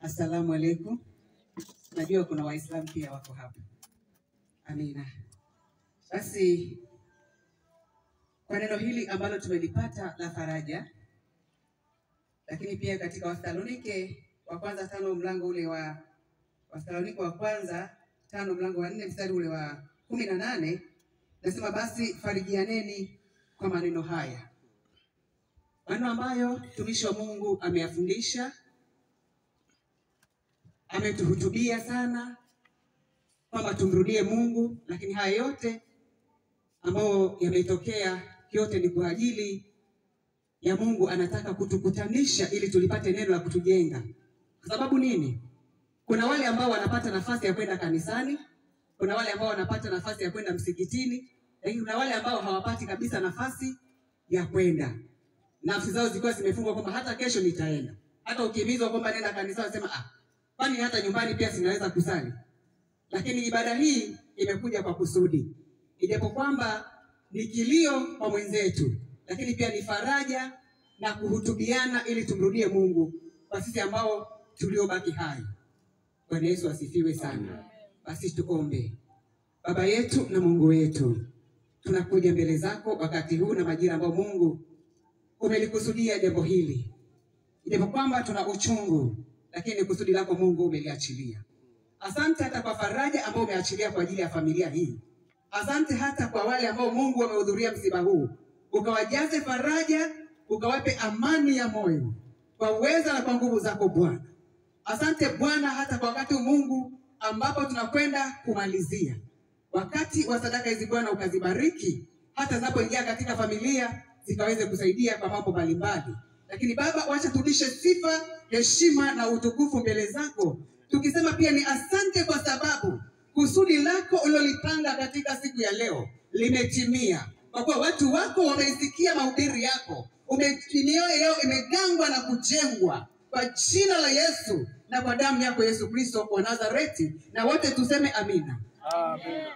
Assalamu alaikum. Najua kuna Waislamu pia wako hapa. Amina. Basi kwa neno hili ambalo tumelipata la faraja, lakini pia katika Wathesalonike wa kwanza 5 mlango ule wa Wathesalonike wa kwanza 5 mlango wa 4 mstari ule wa 18 nasema basi farijianeni kwa maneno haya. Maneno ambayo mtumishi wa Mungu ameyafundisha, ametuhutubia sana kwamba tumrudie Mungu, lakini haya yote ambayo yametokea yote ni kwa ajili ya Mungu. Anataka kutukutanisha ili tulipate neno la kutujenga. Kwa sababu nini? Kuna wale ambao wanapata nafasi ya kwenda kanisani, kuna wale ambao wanapata nafasi ya kwenda msikitini, lakini kuna wale ambao hawapati kabisa nafasi ya kwenda. Nafsi zao zilikuwa zimefungwa kwamba hata kesho nitaenda. Hata ukihimizwa kwamba nenda kanisani wasema kwani hata nyumbani pia sinaweza kusali. Lakini ibada hii imekuja kwa kusudi. Ijapo kwamba ni kilio kwa mwenzetu, lakini pia ni faraja na kuhutubiana ili tumrudie Mungu kwa sisi ambao tuliobaki hai. Bwana Yesu asifiwe sana. Basi tuombe. Baba yetu na Mungu wetu, tunakuja mbele zako wakati huu na majira ambao Mungu umelikusudia jambo hili. Ijapo kwamba tuna uchungu, lakini kusudi lako Mungu umeliachilia. Asante hata kwa faraja ambao umeachilia kwa ajili ya familia hii. Asante hata kwa wale ambao Mungu wamehudhuria msiba huu. Ukawajaze faraja, ukawape amani ya moyo kwa uweza na kwa nguvu zako Bwana. Asante Bwana hata kwa wakati Mungu ambapo tunakwenda kumalizia. Wakati wa sadaka hizi Bwana ukazibariki hata zinapoingia katika familia zikaweze kusaidia kwa mambo mbalimbali. Lakini Baba, wacha turudishe sifa, heshima na utukufu mbele zako. Tukisema pia ni asante kwa sababu kusudi lako ulilopanga katika siku ya leo limetimia. Kwa kuwa watu wako wameisikia mahubiri yako, mioyo yao imegangwa na kujengwa kwa jina la Yesu na kwa damu yako Yesu Kristo wa Nazareti, na wote tuseme amina. Amen.